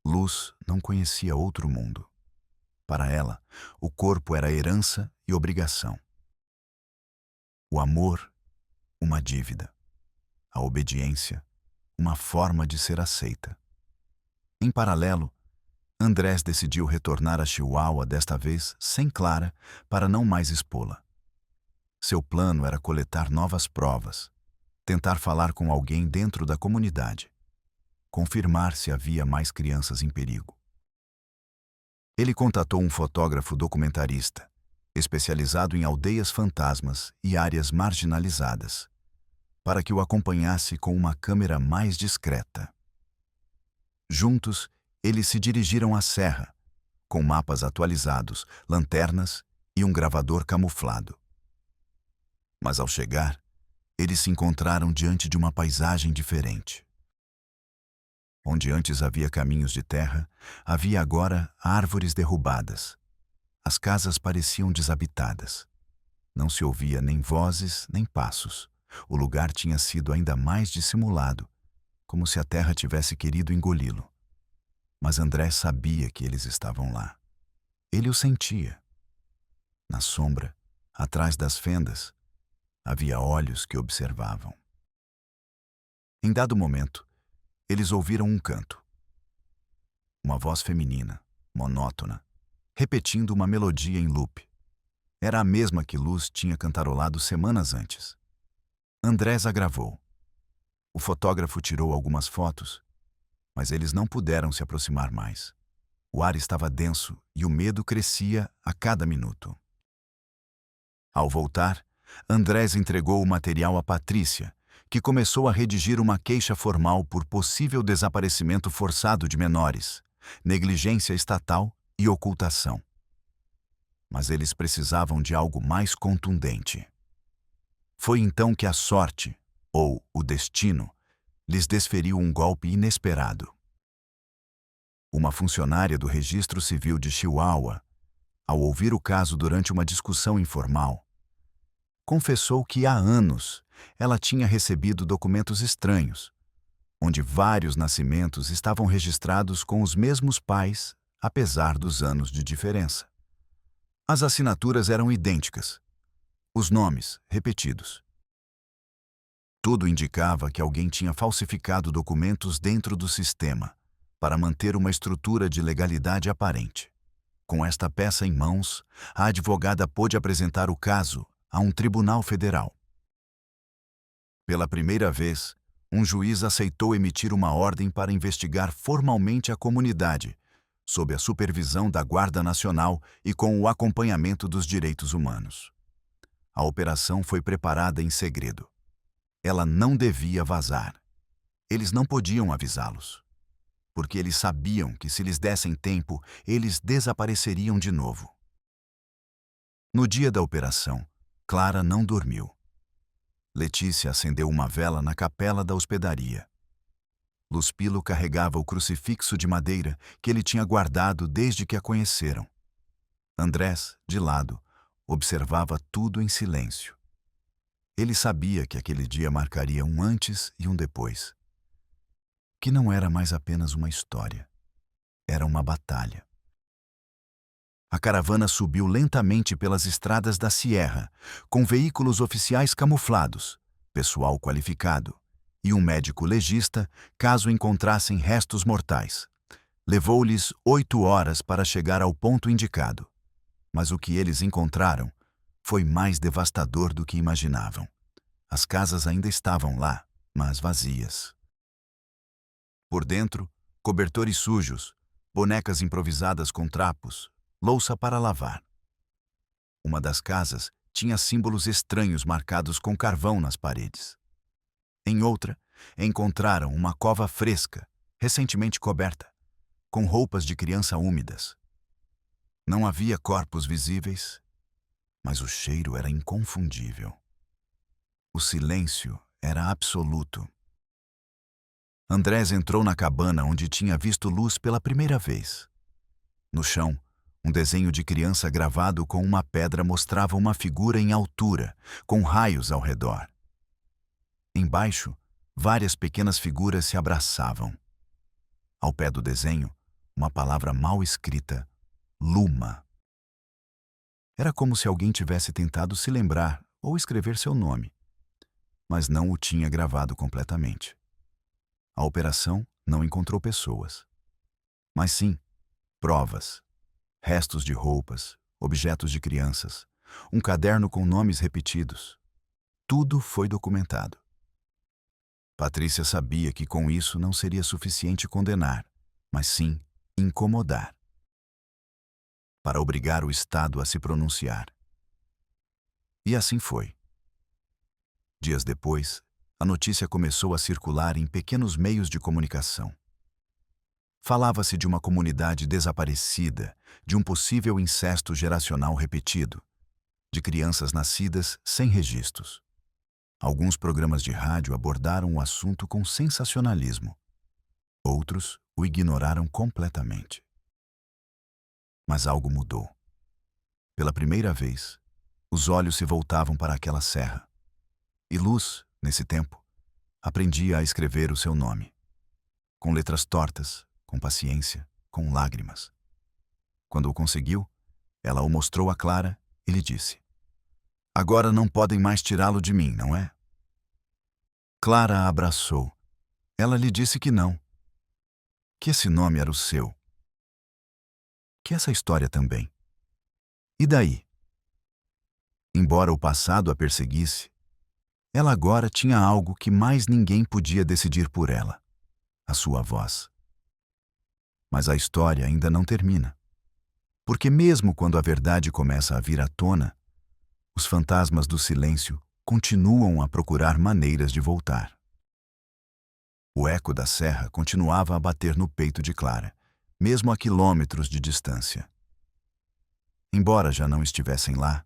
Luz não conhecia outro mundo. Para ela, o corpo era herança e obrigação. O amor, uma dívida. A obediência, uma forma de ser aceita. Em paralelo, Andrés decidiu retornar a Chihuahua desta vez sem Clara para não mais expô-la. Seu plano era coletar novas provas, tentar falar com alguém dentro da comunidade, confirmar se havia mais crianças em perigo. Ele contatou um fotógrafo documentarista, especializado em aldeias fantasmas e áreas marginalizadas, para que o acompanhasse com uma câmera mais discreta. Juntos, eles se dirigiram à serra, com mapas atualizados, lanternas e um gravador camuflado. Mas ao chegar, eles se encontraram diante de uma paisagem diferente. Onde antes havia caminhos de terra, havia agora árvores derrubadas. As casas pareciam desabitadas. Não se ouvia nem vozes, nem passos. O lugar tinha sido ainda mais dissimulado, como se a terra tivesse querido engoli-lo. Mas André sabia que eles estavam lá. Ele o sentia. Na sombra, atrás das fendas, havia olhos que observavam. Em dado momento, eles ouviram um canto. Uma voz feminina, monótona, repetindo uma melodia em loop. Era a mesma que Luz tinha cantarolado semanas antes. Andrés a gravou. O fotógrafo tirou algumas fotos, mas eles não puderam se aproximar mais. O ar estava denso e o medo crescia a cada minuto. Ao voltar, Andrés entregou o material a Patrícia, que começou a redigir uma queixa formal por possível desaparecimento forçado de menores, negligência estatal e ocultação. Mas eles precisavam de algo mais contundente. Foi então que a sorte, ou o destino, lhes desferiu um golpe inesperado. Uma funcionária do Registro Civil de Chihuahua, ao ouvir o caso durante uma discussão informal, confessou que há anos ela tinha recebido documentos estranhos, onde vários nascimentos estavam registrados com os mesmos pais, apesar dos anos de diferença. As assinaturas eram idênticas, os nomes repetidos. Tudo indicava que alguém tinha falsificado documentos dentro do sistema para manter uma estrutura de legalidade aparente. Com esta peça em mãos, a advogada pôde apresentar o caso a um tribunal federal. Pela primeira vez, um juiz aceitou emitir uma ordem para investigar formalmente a comunidade, sob a supervisão da Guarda Nacional e com o acompanhamento dos direitos humanos. A operação foi preparada em segredo. Ela não devia vazar. Eles não podiam avisá-los, porque eles sabiam que se lhes dessem tempo, eles desapareceriam de novo. No dia da operação, Clara não dormiu. Letícia acendeu uma vela na capela da hospedaria. Luspilo carregava o crucifixo de madeira que ele tinha guardado desde que a conheceram. Andrés, de lado, observava tudo em silêncio. Ele sabia que aquele dia marcaria um antes e um depois. Que não era mais apenas uma história. Era uma batalha. A caravana subiu lentamente pelas estradas da Sierra, com veículos oficiais camuflados, pessoal qualificado e um médico legista caso encontrassem restos mortais. Levou-lhes 8 horas para chegar ao ponto indicado, mas o que eles encontraram foi mais devastador do que imaginavam. As casas ainda estavam lá, mas vazias. Por dentro, cobertores sujos, bonecas improvisadas com trapos, louça para lavar. Uma das casas tinha símbolos estranhos marcados com carvão nas paredes. Em outra, encontraram uma cova fresca, recentemente coberta, com roupas de criança úmidas. Não havia corpos visíveis, mas o cheiro era inconfundível. O silêncio era absoluto. Andrés entrou na cabana onde tinha visto Luz pela primeira vez. No chão, um desenho de criança gravado com uma pedra mostrava uma figura em altura, com raios ao redor. Embaixo, várias pequenas figuras se abraçavam. Ao pé do desenho, uma palavra mal escrita, Luma. Era como se alguém tivesse tentado se lembrar ou escrever seu nome, mas não o tinha gravado completamente. A operação não encontrou pessoas, mas sim provas, restos de roupas, objetos de crianças, um caderno com nomes repetidos. Tudo foi documentado. Patrícia sabia que com isso não seria suficiente condenar, mas sim incomodar, para obrigar o Estado a se pronunciar. E assim foi. Dias depois, a notícia começou a circular em pequenos meios de comunicação. Falava-se de uma comunidade desaparecida, de um possível incesto geracional repetido, de crianças nascidas sem registros. Alguns programas de rádio abordaram o assunto com sensacionalismo. Outros o ignoraram completamente. Mas algo mudou. Pela primeira vez, os olhos se voltavam para aquela serra. E Luz, nesse tempo, aprendia a escrever o seu nome. Com letras tortas, com paciência, com lágrimas. Quando o conseguiu, ela o mostrou a Clara e lhe disse: "Agora não podem mais tirá-lo de mim, não é?" Clara a abraçou. Ela lhe disse que não, que esse nome era o seu, que essa história também. E daí? Embora o passado a perseguisse, ela agora tinha algo que mais ninguém podia decidir por ela: a sua voz. Mas a história ainda não termina. Porque mesmo quando a verdade começa a vir à tona, os fantasmas do silêncio continuam a procurar maneiras de voltar. O eco da serra continuava a bater no peito de Clara, mesmo a quilômetros de distância. Embora já não estivessem lá,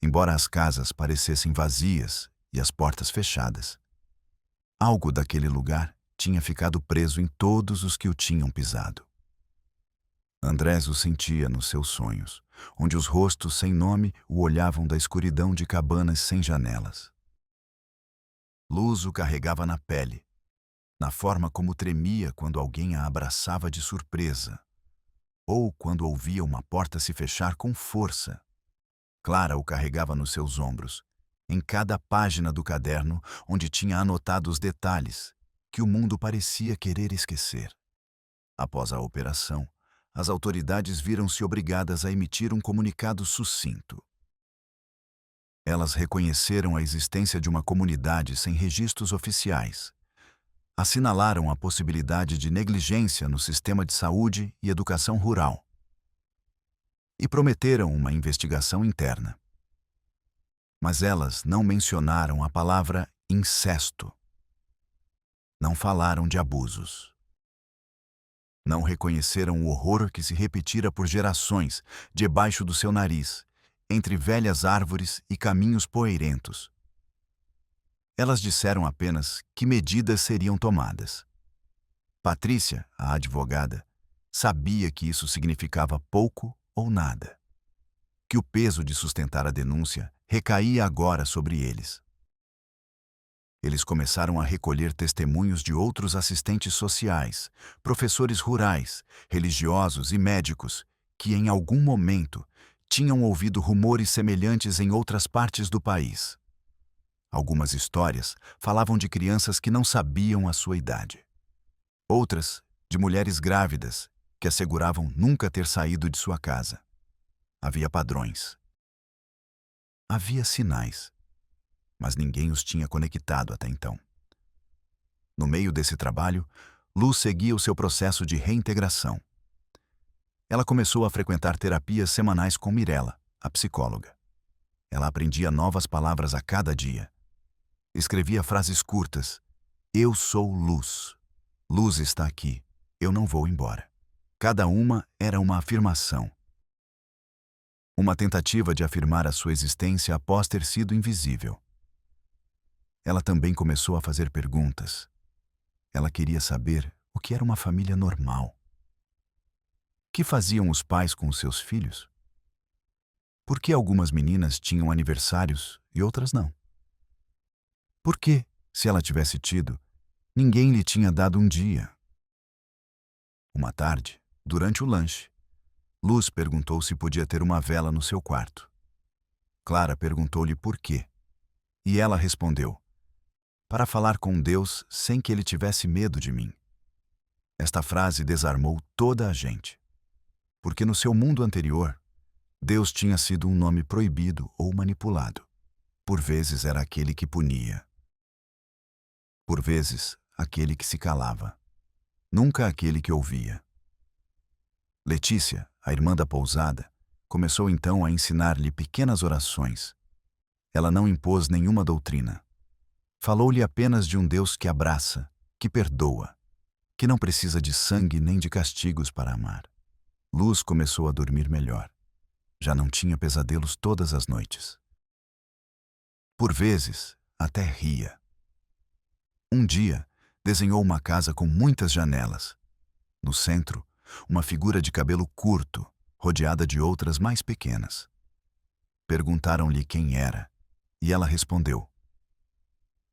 embora as casas parecessem vazias e as portas fechadas, algo daquele lugar tinha ficado preso em todos os que o tinham pisado. Andrés o sentia nos seus sonhos, onde os rostos sem nome o olhavam da escuridão de cabanas sem janelas. Luz o carregava na pele, na forma como tremia quando alguém a abraçava de surpresa, ou quando ouvia uma porta se fechar com força. Clara o carregava nos seus ombros, em cada página do caderno onde tinha anotado os detalhes que o mundo parecia querer esquecer. Após a operação, as autoridades viram-se obrigadas a emitir um comunicado sucinto. Elas reconheceram a existência de uma comunidade sem registros oficiais, assinalaram a possibilidade de negligência no sistema de saúde e educação rural e prometeram uma investigação interna. Mas elas não mencionaram a palavra incesto. Não falaram de abusos. Não reconheceram o horror que se repetira por gerações debaixo do seu nariz, entre velhas árvores e caminhos poeirentos. Elas disseram apenas que medidas seriam tomadas. Patrícia, a advogada, sabia que isso significava pouco ou nada, que o peso de sustentar a denúncia recaía agora sobre eles. Eles começaram a recolher testemunhos de outros assistentes sociais, professores rurais, religiosos e médicos que, em algum momento, tinham ouvido rumores semelhantes em outras partes do país. Algumas histórias falavam de crianças que não sabiam a sua idade. Outras, de mulheres grávidas, que asseguravam nunca ter saído de sua casa. Havia padrões. Havia sinais, mas ninguém os tinha conectado até então. No meio desse trabalho, Luz seguia o seu processo de reintegração. Ela começou a frequentar terapias semanais com Mirella, a psicóloga. Ela aprendia novas palavras a cada dia. Escrevia frases curtas. Eu sou luz. Luz está aqui. Eu não vou embora. Cada uma era uma afirmação. Uma tentativa de afirmar a sua existência após ter sido invisível. Ela também começou a fazer perguntas. Ela queria saber o que era uma família normal. O que faziam os pais com os seus filhos? Por que algumas meninas tinham aniversários e outras não? Por que, se ela tivesse tido, ninguém lhe tinha dado um dia? Uma tarde, durante o lanche, Luz perguntou se podia ter uma vela no seu quarto. Clara perguntou-lhe por quê. E ela respondeu: para falar com Deus sem que ele tivesse medo de mim. Esta frase desarmou toda a gente. Porque no seu mundo anterior, Deus tinha sido um nome proibido ou manipulado. Por vezes era aquele que punia. Por vezes, aquele que se calava. Nunca aquele que ouvia. Letícia, a irmã da pousada, começou então a ensinar-lhe pequenas orações. Ela não impôs nenhuma doutrina. Falou-lhe apenas de um Deus que abraça, que perdoa, que não precisa de sangue nem de castigos para amar. Luz começou a dormir melhor. Já não tinha pesadelos todas as noites. Por vezes, até ria. Um dia, desenhou uma casa com muitas janelas. No centro, uma figura de cabelo curto, rodeada de outras mais pequenas. Perguntaram-lhe quem era, e ela respondeu: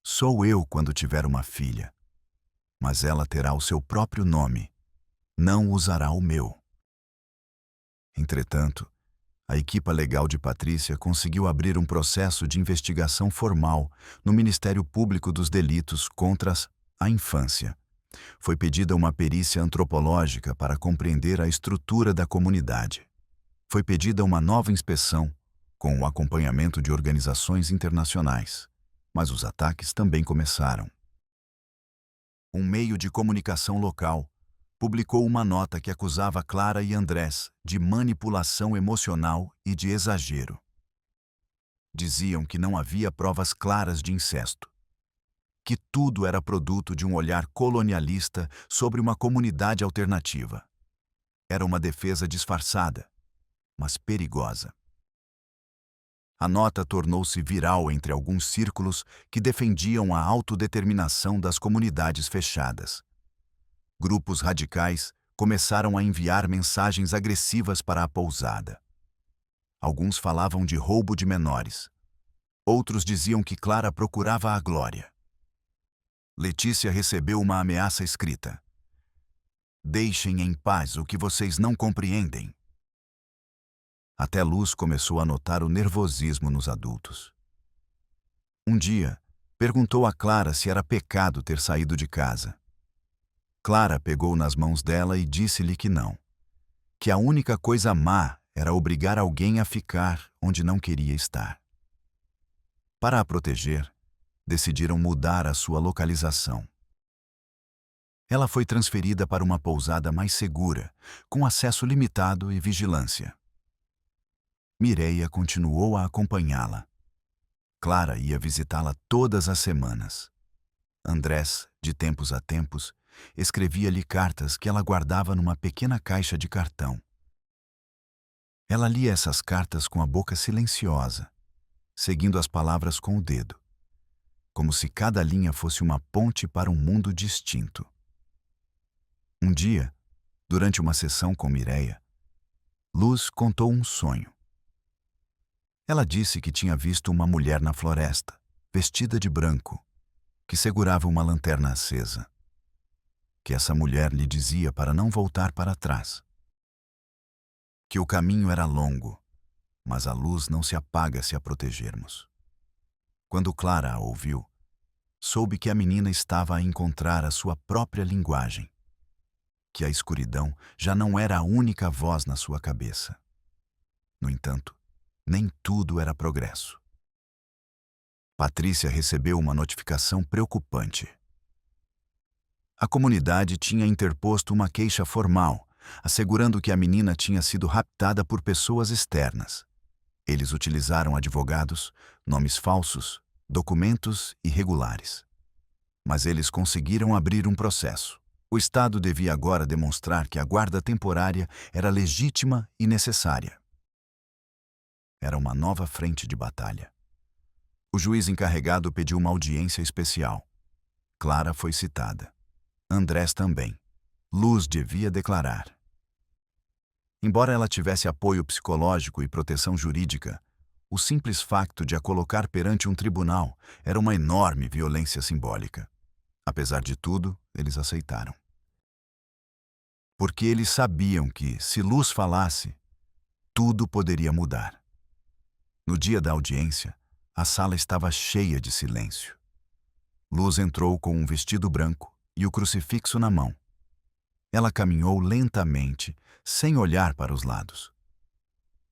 sou eu quando tiver uma filha, mas ela terá o seu próprio nome, não usará o meu. Entretanto, a equipa legal de Patrícia conseguiu abrir um processo de investigação formal no Ministério Público dos Delitos contra a Infância. Foi pedida uma perícia antropológica para compreender a estrutura da comunidade. Foi pedida uma nova inspeção, com o acompanhamento de organizações internacionais. Mas os ataques também começaram. Um meio de comunicação local publicou uma nota que acusava Clara e Andrés de manipulação emocional e de exagero. Diziam que não havia provas claras de incesto, que tudo era produto de um olhar colonialista sobre uma comunidade alternativa. Era uma defesa disfarçada, mas perigosa. A nota tornou-se viral entre alguns círculos que defendiam a autodeterminação das comunidades fechadas. Grupos radicais começaram a enviar mensagens agressivas para a pousada. Alguns falavam de roubo de menores. Outros diziam que Clara procurava a glória. Letícia recebeu uma ameaça escrita: "Deixem em paz o que vocês não compreendem." Até Luz começou a notar o nervosismo nos adultos. Um dia, perguntou a Clara se era pecado ter saído de casa. Clara pegou nas mãos dela e disse-lhe que não, que a única coisa má era obrigar alguém a ficar onde não queria estar. Para a proteger, decidiram mudar a sua localização. Ela foi transferida para uma pousada mais segura, com acesso limitado e vigilância. Mireia continuou a acompanhá-la. Clara ia visitá-la todas as semanas. Andrés, de tempos a tempos, escrevia-lhe cartas que ela guardava numa pequena caixa de cartão. Ela lia essas cartas com a boca silenciosa, seguindo as palavras com o dedo, como se cada linha fosse uma ponte para um mundo distinto. Um dia, durante uma sessão com Mireia, Luz contou um sonho. Ela disse que tinha visto uma mulher na floresta, vestida de branco, que segurava uma lanterna acesa. Que essa mulher lhe dizia para não voltar para trás. Que o caminho era longo, mas a luz não se apaga se a protegermos. Quando Clara a ouviu, soube que a menina estava a encontrar a sua própria linguagem. Que a escuridão já não era a única voz na sua cabeça. No entanto, nem tudo era progresso. Patrícia recebeu uma notificação preocupante. A comunidade tinha interposto uma queixa formal, assegurando que a menina tinha sido raptada por pessoas externas. Eles utilizaram advogados, nomes falsos, documentos irregulares. Mas eles conseguiram abrir um processo. O Estado devia agora demonstrar que a guarda temporária era legítima e necessária. Era uma nova frente de batalha. O juiz encarregado pediu uma audiência especial. Clara foi citada. Andrés também. Luz devia declarar. Embora ela tivesse apoio psicológico e proteção jurídica, o simples facto de a colocar perante um tribunal era uma enorme violência simbólica. Apesar de tudo, eles aceitaram. Porque eles sabiam que, se Luz falasse, tudo poderia mudar. No dia da audiência, a sala estava cheia de silêncio. Luz entrou com um vestido branco e o crucifixo na mão. Ela caminhou lentamente, sem olhar para os lados.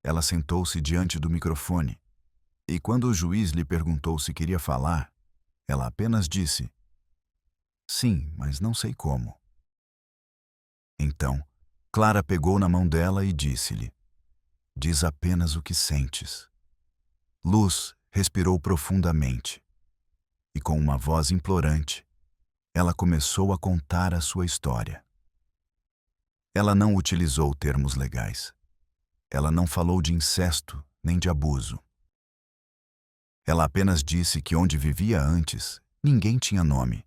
Ela sentou-se diante do microfone e, quando o juiz lhe perguntou se queria falar, ela apenas disse: "Sim, mas não sei como." Então, Clara pegou na mão dela e disse-lhe: "Diz apenas o que sentes." Luz respirou profundamente e, com uma voz implorante, ela começou a contar a sua história. Ela não utilizou termos legais. Ela não falou de incesto nem de abuso. Ela apenas disse que onde vivia antes, ninguém tinha nome,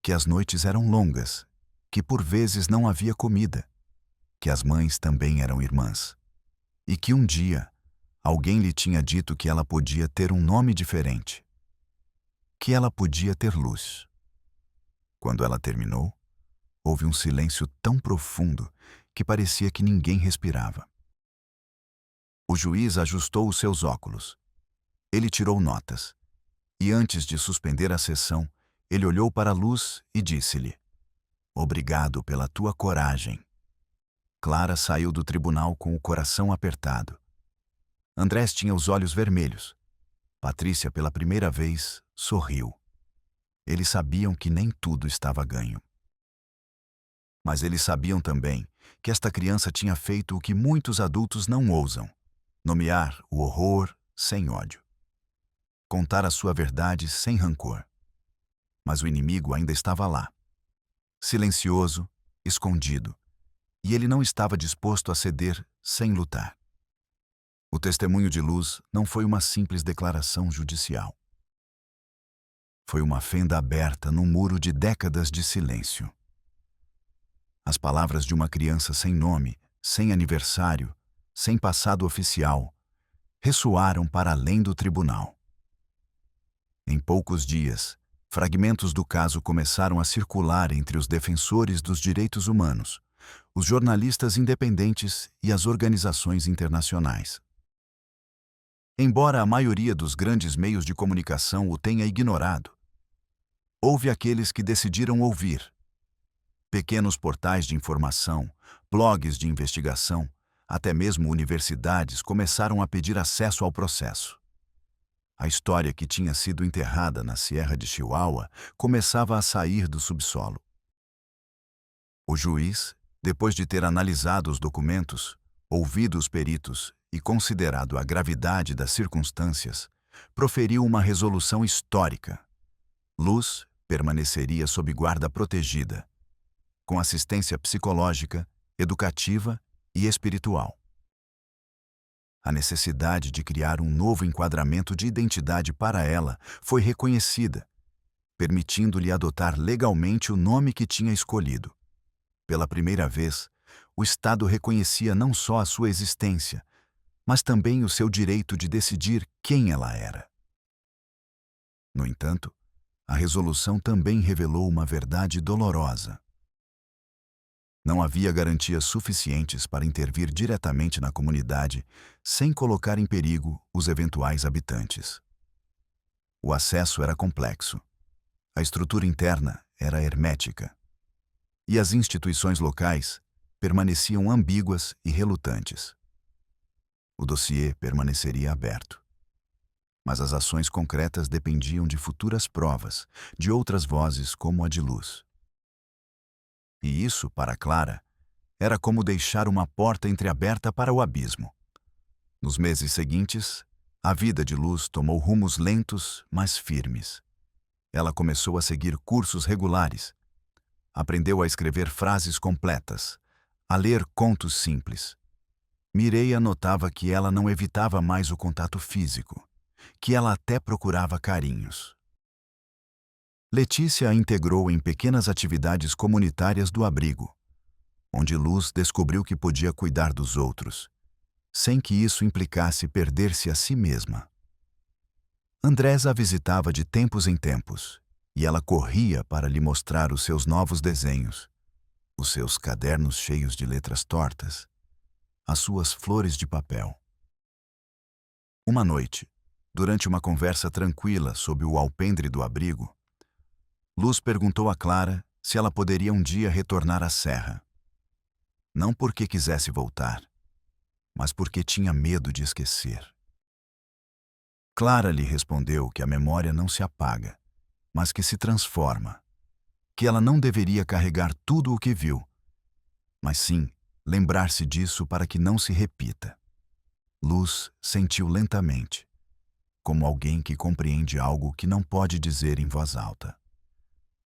que as noites eram longas, que por vezes não havia comida, que as mães também eram irmãs, e que um dia alguém lhe tinha dito que ela podia ter um nome diferente, que ela podia ter luz. Quando ela terminou, Houve um silêncio tão profundo que parecia que ninguém respirava. O juiz ajustou os seus óculos. Ele tirou notas. E antes de suspender a sessão, ele olhou para Luz e disse-lhe: "Obrigado pela tua coragem." Clara saiu do tribunal com o coração apertado. Andrés tinha os olhos vermelhos. Patrícia, pela primeira vez, sorriu. Eles sabiam que nem tudo estava ganho. Mas eles sabiam também que esta criança tinha feito o que muitos adultos não ousam: nomear o horror sem ódio. Contar a sua verdade sem rancor. Mas o inimigo ainda estava lá. Silencioso, escondido. E ele não estava disposto a ceder sem lutar. O testemunho de Luz não foi uma simples declaração judicial. Foi uma fenda aberta num muro de décadas de silêncio. As palavras de uma criança sem nome, sem aniversário, sem passado oficial, ressoaram para além do tribunal. Em poucos dias, fragmentos do caso começaram a circular entre os defensores dos direitos humanos, os jornalistas independentes e as organizações internacionais. Embora a maioria dos grandes meios de comunicação o tenha ignorado, houve aqueles que decidiram ouvir. Pequenos portais de informação, blogs de investigação, até mesmo universidades começaram a pedir acesso ao processo. A história que tinha sido enterrada na Sierra de Chihuahua começava a sair do subsolo. O juiz, depois de ter analisado os documentos, ouvido os peritos e considerado a gravidade das circunstâncias, proferiu uma resolução histórica. Luz permaneceria sob guarda protegida, com assistência psicológica, educativa e espiritual. A necessidade de criar um novo enquadramento de identidade para ela foi reconhecida, permitindo-lhe adotar legalmente o nome que tinha escolhido. Pela primeira vez, o Estado reconhecia não só a sua existência, mas também o seu direito de decidir quem ela era. No entanto, a resolução também revelou uma verdade dolorosa. Não havia garantias suficientes para intervir diretamente na comunidade sem colocar em perigo os eventuais habitantes. O acesso era complexo, a estrutura interna era hermética, e as instituições locais permaneciam ambíguas e relutantes. O dossiê permaneceria aberto. Mas as ações concretas dependiam de futuras provas, de outras vozes como a de Luz. E isso, para Clara, era como deixar uma porta entreaberta para o abismo. Nos meses seguintes, a vida de Luz tomou rumos lentos, mas firmes. Ela começou a seguir cursos regulares. Aprendeu a escrever frases completas, a ler contos simples. Mireia notava que ela não evitava mais o contato físico, que ela até procurava carinhos. Letícia a integrou em pequenas atividades comunitárias do abrigo, onde Luz descobriu que podia cuidar dos outros, sem que isso implicasse perder-se a si mesma. Andrés a visitava de tempos em tempos, e ela corria para lhe mostrar os seus novos desenhos, os seus cadernos cheios de letras tortas, as suas flores de papel. Uma noite, durante uma conversa tranquila sob o alpendre do abrigo, Luz perguntou a Clara se ela poderia um dia retornar à serra. Não porque quisesse voltar, mas porque tinha medo de esquecer. Clara lhe respondeu que a memória não se apaga, mas que se transforma, que ela não deveria carregar tudo o que viu, mas sim lembrar-se disso para que não se repita. Luz sentiu lentamente, como alguém que compreende algo que não pode dizer em voz alta.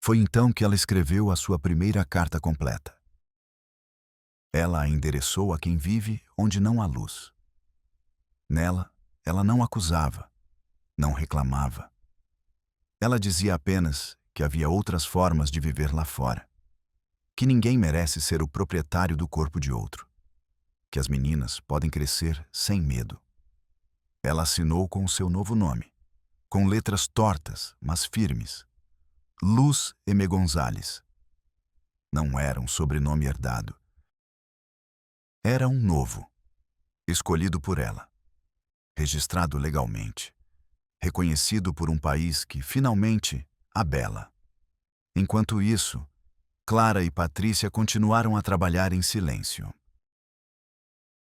Foi então que ela escreveu a sua primeira carta completa. Ela a endereçou a quem vive onde não há luz. Nela, ela não acusava, não reclamava. Ela dizia apenas que havia outras formas de viver lá fora, que ninguém merece ser o proprietário do corpo de outro, que as meninas podem crescer sem medo. Ela assinou com o seu novo nome, com letras tortas, mas firmes: Luz M. Gonzalez. Não era um sobrenome herdado. Era um novo, escolhido por ela, registrado legalmente, reconhecido por um país que, finalmente, a bela. Enquanto isso, Clara e Patrícia continuaram a trabalhar em silêncio.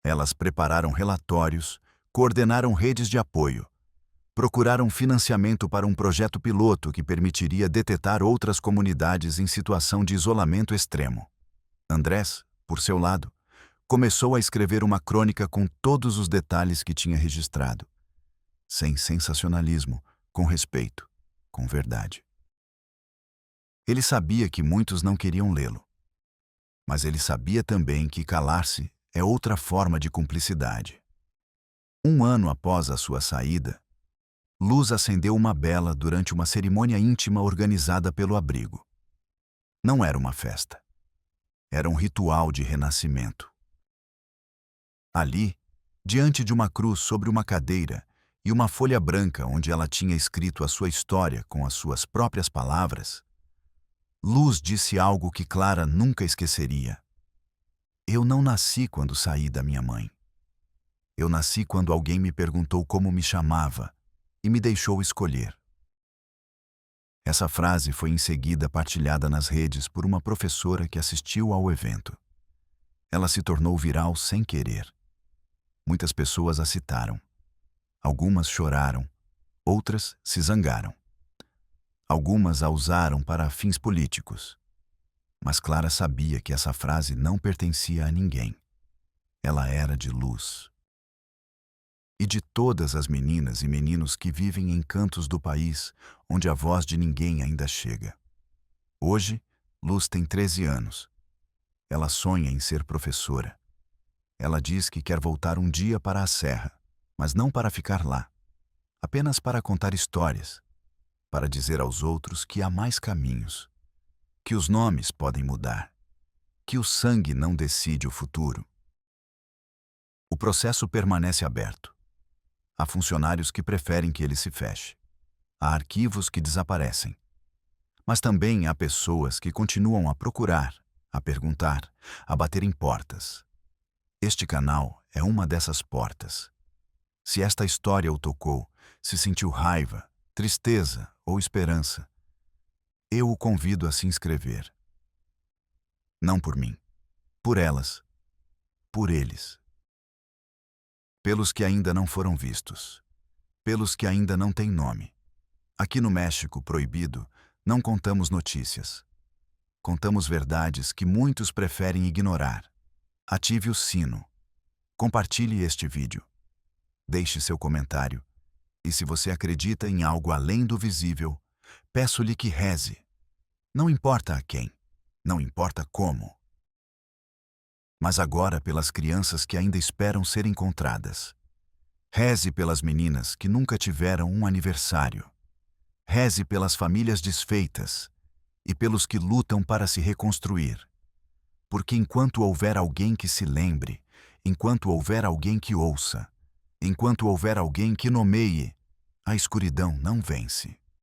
Elas prepararam relatórios, coordenaram redes de apoio, procuraram financiamento para um projeto piloto que permitiria detetar outras comunidades em situação de isolamento extremo. Andrés, por seu lado, começou a escrever uma crônica com todos os detalhes que tinha registrado, sem sensacionalismo, com respeito, com verdade. Ele sabia que muitos não queriam lê-lo, mas ele sabia também que calar-se é outra forma de cumplicidade. Um ano após a sua saída, Luz acendeu uma bela durante uma cerimônia íntima organizada pelo abrigo. Não era uma festa. Era um ritual de renascimento. Ali, diante de uma cruz sobre uma cadeira e uma folha branca onde ela tinha escrito a sua história com as suas próprias palavras, Luz disse algo que Clara nunca esqueceria. Eu não nasci quando saí da minha mãe. Eu nasci quando alguém me perguntou como me chamava e me deixou escolher. Essa frase foi em seguida partilhada nas redes por uma professora que assistiu ao evento. Ela se tornou viral sem querer. Muitas pessoas a citaram. Algumas choraram, outras se zangaram. Algumas a usaram para fins políticos. Mas Clara sabia que essa frase não pertencia a ninguém. Ela era de Luz. E de todas as meninas e meninos que vivem em cantos do país onde a voz de ninguém ainda chega. Hoje, Luz tem 13 anos. Ela sonha em ser professora. Ela diz que quer voltar um dia para a serra, mas não para ficar lá, apenas para contar histórias, para dizer aos outros que há mais caminhos, que os nomes podem mudar, que o sangue não decide o futuro. O processo permanece aberto. Há funcionários que preferem que ele se feche. Há arquivos que desaparecem. Mas também há pessoas que continuam a procurar, a perguntar, a bater em portas. Este canal é uma dessas portas. Se esta história o tocou, se sentiu raiva, tristeza ou esperança, eu o convido a se inscrever. Não por mim, por elas, por eles. Pelos que ainda não foram vistos, pelos que ainda não têm nome. Aqui no México proibido, não contamos notícias. Contamos verdades que muitos preferem ignorar. Ative o sino. Compartilhe este vídeo. Deixe seu comentário. E se você acredita em algo além do visível, peço-lhe que reze. Não importa a quem, não importa como. Mas agora pelas crianças que ainda esperam ser encontradas. Reze pelas meninas que nunca tiveram um aniversário. Reze pelas famílias desfeitas e pelos que lutam para se reconstruir. Porque enquanto houver alguém que se lembre, enquanto houver alguém que ouça, enquanto houver alguém que nomeie, a escuridão não vence.